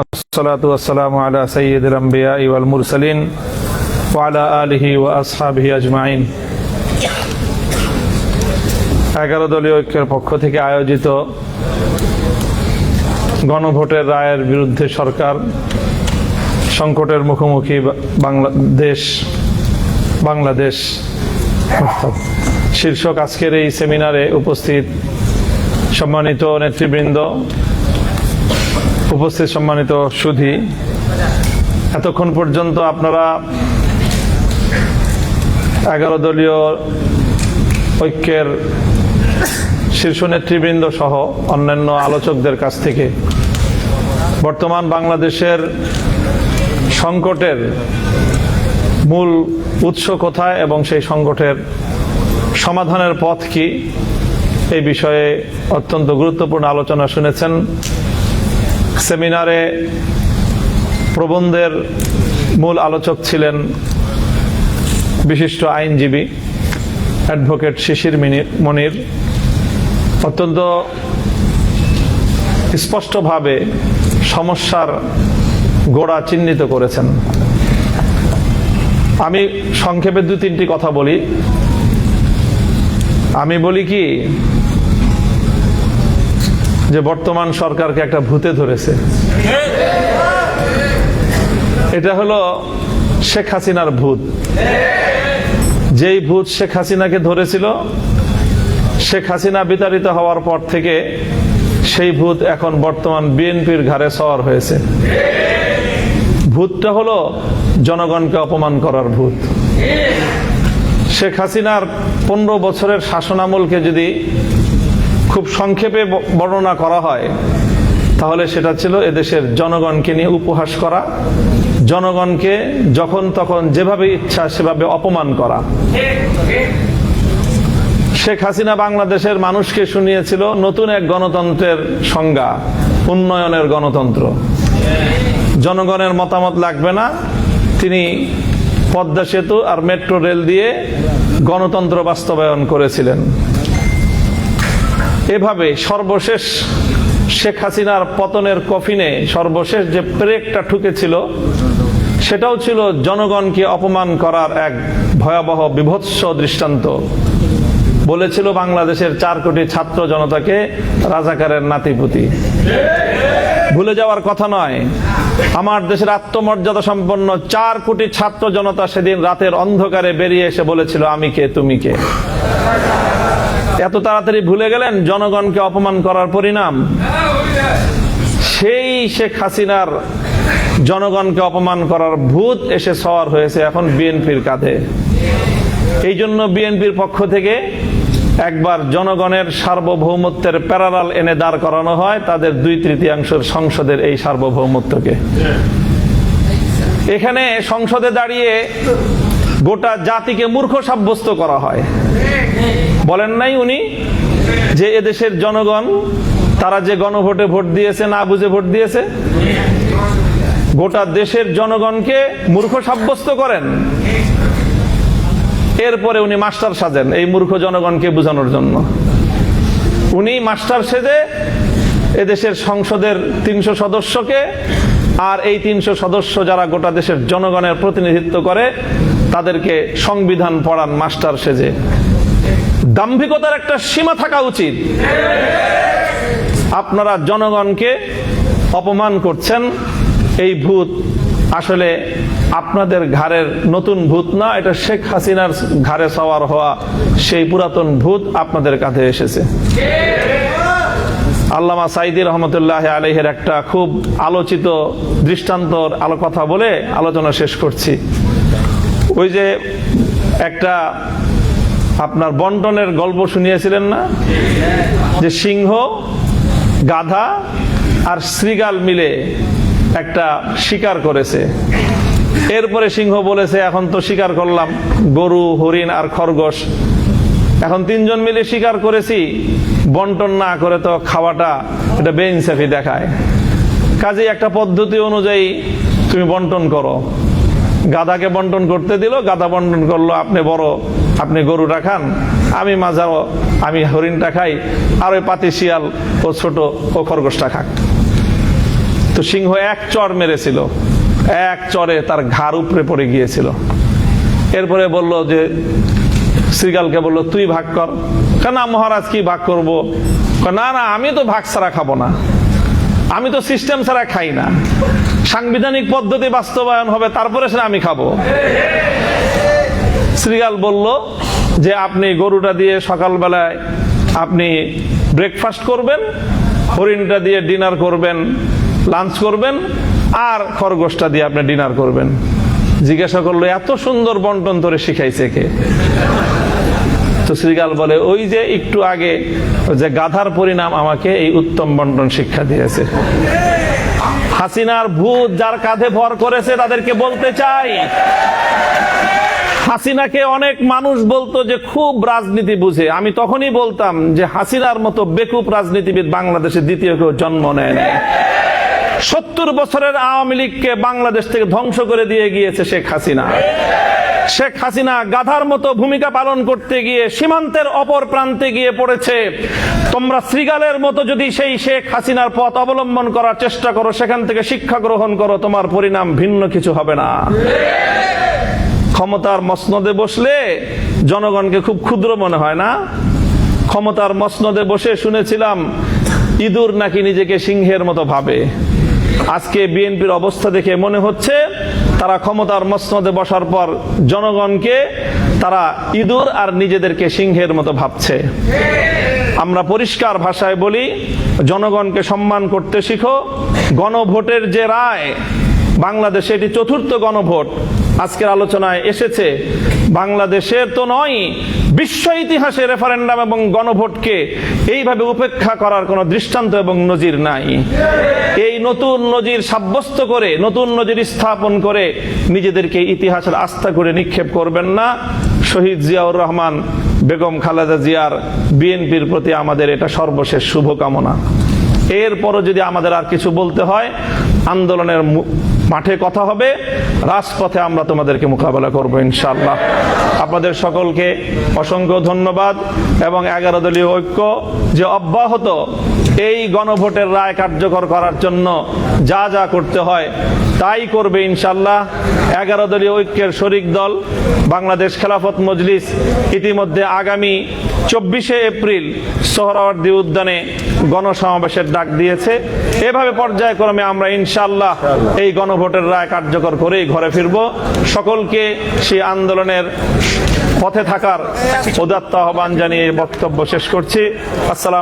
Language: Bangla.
আসসালাতু ওয়াসসালামু আলা সাইয়্যিদিল আমবিয়াই ওয়াল মুরসালিন ওয়া আলা আলিহি ওয়া আসহাবিহি আজমাইন। 11 দলীয় ঐক্যের পক্ষ থেকে আয়োজিত গণভোটের রায়ের বিরুদ্ধে সরকার সংকটের মুখোমুখি বাংলাদেশ শীর্ষক আজকের এই সেমিনারে উপস্থিত সম্মানিত নেতৃবৃন্দ, উপস্থিত সম্মানিত সুধী, এতক্ষণ পর্যন্ত আপনারা 11 দলীয় ঐক্যের শীর্ষ নেতৃবৃন্দ সহ অন্যান্য আলোচকদের কাছ থেকে বর্তমান বাংলাদেশের সংকটের মূল উৎস কোথায় এবং সেই সংকটের সমাধানের পথ কি, এই বিষয়ে অত্যন্ত গুরুত্বপূর্ণ আলোচনা শুনেছেন। সেমিনারে প্রবন্ধের মূল আলোচক ছিলেন বিশিষ্ট আইনজীবী অ্যাডভোকেট শিশির মনির। অত্যন্ত স্পষ্টভাবে সমস্যার গোড়া চিহ্নিত করেছেন। আমি সংক্ষেপে 2-3টি কথা বলি। আমি বলি কি যে বর্তমান সরকারকে একটা ভূতে ধরেছে। এটা হলো শেখ হাসিনার ভূত। যেই ভূত শেখ হাসিনাকে ধরেছিল, শেখ হাসিনা বিতাড়িত হওয়ার পর থেকে সেই ভূত এখন বর্তমান বিএনপির ঘাড়ে সওয়ার হয়েছে। ভূতটা হলো জনগণকে অপমান করার ভূত। শেখ হাসিনার 15 বছরের শাসনামলকে যদি খুব সংক্ষেপে বর্ণনা করা হয় তাহলে সেটা ছিল এদেশের জনগণকে নিয়ে উপহাস করা, জনগণকে যখন তখন যেভাবে ইচ্ছা সেভাবে অপমান করা। শেখ হাসিনা বাংলাদেশের মানুষকে শুনিয়েছিল নতুন এক গণতন্ত্রের সংজ্ঞা, উন্নয়নের গণতন্ত্র। জনগণের মতামত লাগবে না, তিনি পদ্মা সেতু আর মেট্রো রেল দিয়ে গণতন্ত্র বাস্তবায়ন করেছিলেন। এভাবে সর্বশেষ শেখ হাসিনার পতনের কফিনে সর্বশেষ যে পেরেকটা ঠুকেছিল সেটাও ছিল জনগণকে অপমান করার এক ভয়াবহ বিভৎস দৃষ্টান্ত। বলেছিল বাংলাদেশের 4 কোটি ছাত্র জনতাকে রাজাকারের নাতিপুতি। ভুলে যাওয়ার কথা নয়, আমার দেশের আত্মমর্যাদা সম্পন্ন 4 কোটি ছাত্র জনতা সেদিন রাতের অন্ধকারে বেরিয়ে এসে বলেছিল আমি কে তুমি কে। এত তাড়াতাড়ি ভুলে গেলেন জনগণকে অপমান করার পরিণাম? সেই শেখ হাসিনার জনগণকে অপমান করার ভূত এসে সওয়ার হয়েছে এখন বিএনপির কাঁধে। এই জন্য বিএনপির পক্ষ থেকে একবার জনগণের সার্বভৌমত্বের প্যারালাল এনে দাঁড় করানো হয় তাদের 2/3 সংসদের এই সার্বভৌমত্বকে। এখানে সংসদে দাঁড়িয়ে গোটা জাতিকে মূর্খ সাব্যস্ত করা হয়। বলেন নাই উনি যে এদেশের জনগণ তারা যে গণভোটে ভোট দিয়েছে না বুঝে ভোট দিয়েছে? গোটা দেশের জনগণকে মূর্খ সাব্যস্ত করেন। এরপরে উনি মাস্টার সাজেন এই মূর্খ জনগণকে বোঝানোর জন্য। উনি মাস্টার সেজে এদেশের সংসদের 300 সদস্যকে আর এই 300 সদস্য যারা গোটা দেশের জনগণের প্রতিনিধিত্ব করে তাদেরকে সংবিধান পড়ান মাস্টার সেজে। দাম্ভিকতার একটা সীমা থাকা উচিত। আপনারা জনগণকে অপমান করছেন। এই ভূত আসলে আপনাদের ঘাড়ের নতুন ভূত না, এটা শেখ হাসিনার ঘাড়ে সওয়ার হওয়া সেই পুরাতন ভূত আপনাদের কাঁধে এসেছে। আল্লামা সাঈদী রহমতুল্লাহ আলাইহির একটা খুব আলোচিত দৃষ্টান্তর কথা বলে আলোচনা শেষ করছি। ওই যে একটা আপনার বন্টনের গল্প শুনিয়েছিলেন না, যে সিংহ, গাধা আর শ্রীগাল মিলে একটা শিকার করেছে। এরপরে সিংহ বলেছে এখন তো শিকার করলাম গরু, হরিণ আর খরগোশ, এখন 3 জন মিলে শিকার করেছি, বন্টন না করে তো খাওয়াটা এটা বেইনসাফি দেখায়, কাজেই একটা পদ্ধতি অনুযায়ী তুমি বন্টন করো। গাধাকে বন্টন করতে দিল, গাধা বন্টন করলো আপনি বড়, আপনি গরুটা খান, আমি মাঝারো, আমি হরিণটা খাই, আর ওই পাতি শিয়াল ও ছোট ও খরগোশটা খাক। তো সিংহ এক চড় মেরেছিল, এক চড়ে তার ঘাড় উপরে পড়ে গিয়েছিল। এরপরে বলল যে শ্রীগালকে বলল তুই ভাগ কর। না মহারাজ কি ভাগ করব? না না, আমি তো ভাগ ছাড়া খাবো না, আমি তো সিস্টেম ছাড়া খাই না, সাংবিধানিক পদ্ধতি বাস্তবায়ন হবে তারপরে সেটা আমি খাবো। শ্রীগাল বলল যে আপনি গরুটা দিয়ে সকালবেলায় আপনি ব্রেকফাস্ট করবেন, হরিণটা দিয়ে ডিনার করবেন, লাঞ্চ করবেন, আর খরগোশটা দিয়ে আপনি ডিনার করবেন। জিজ্ঞাসা করলো এত সুন্দর বন্টন তোরে শিখাইছে কে? তো শ্রীগাল বলে ওই যে একটু আগে যে গাধার পরিণাম আমাকে এই উত্তম বন্টন শিক্ষা দিয়েছে। হাসিনার ভূত যার কাঁধে ভর করেছে তাদেরকে বলতে চাই, হাসিনাকে অনেক মানুষ বলতো যে খুব রাজনীতি বুঝে। আমি তখনই বলতাম যে হাসিনার মতো বেকুব রাজনীতিবিদ বাংলাদেশে দ্বিতীয় কেউ জন্ম নেয় না। 70 বছরের আওয়ামী লীগকে বাংলাদেশ থেকে ধ্বংস করে দিয়ে গিয়েছে শেখ হাসিনা। শেখ হাসিনা গাধার মতো ভূমিকা পালন করতে গিয়ে সীমান্তের অপর প্রান্তে গিয়ে পড়েছে। তোমরা শ্রীগালের মতো যদি সেই শেখ হাসিনার পথ অবলম্বন করার চেষ্টা করো, সেখান থেকে শিক্ষা গ্রহণ করো, তোমার পরিণাম ভিন্ন কিছু হবে না। ক্ষমতার মসনদে বসলে জনগণকে খুব ক্ষুদ্র মনে হয় না? ক্ষমতার মসনদে বসে শুনেছিলাম ইঁদুর নাকি নিজেকে সিংহের মতো ভাবে। আজকে বিএনপির অবস্থা দেখে মনে হচ্ছে তারা ক্ষমতার মসনদে বসার পর জনগণকে তারা ইঁদুর আর নিজেদেরকে সিংহের মতো ভাবছে। আমরা পরিষ্কার ভাষায় বলি, জনগণকে সম্মান করতে শিখো। গণভোটের যে রায়, বাংলাদেশে এটি ৪র্থ গণভোট আজকের আলোচনায় এসেছে। বাংলাদেশের তো নয়, বিশ্ব ইতিহাসে রেফারেন্ডাম এবং গণভোটকে এইভাবে উপেক্ষা করার কোনো দৃষ্টান্ত এবং নজির নাই। এই নতুন নজির সাব্যস্ত করে, নতুন নজির স্থাপন করে নিজেদেরকে ইতিহাসের আস্থা করে নিক্ষেপ করবেন না। শহীদ জিয়াউর রহমান, বেগম খালেদা জিয়ার, বিএনপির প্রতি আমাদের এটা সর্বশেষ শুভকামনা। এরপরও যদি আমাদের আর কিছু বলতে হয়, আন্দোলনের মাঠে কথা হবে, রাজপথে আমরা তোমাদেরকে মোকাবেলা করব ইনশাআল্লাহ। আপনাদের সকলকে অসংখ্য ধন্যবাদ। এবং 11 দলীয় ঐক্য যে অব্যাহত এই গণভোটের রায় কার্যকর করার জন্য যা যা করতে হয় তাই করবে ইনশাআল্লাহ। 11 দলীয় ঐক্যের শরিক দল বাংলাদেশ খেলাফত মজলিস ইতিমধ্যে আগামী 24শে এপ্রিল সোহরাওয়ার্দী উদ্যানে গণসমাবেশের ডাক দিয়েছে। এভাবে পর্যায়ক্রমে আমরা ইনশাআল্লাহ এই গণভোটের রায় কার্যকর করেই ঘরে ফিরব। সকলকে সেই আন্দোলনের পথে থাকার উদাত্ত আহ্বান জানিয়ে বক্তব্য শেষ করছি। আসসালাম।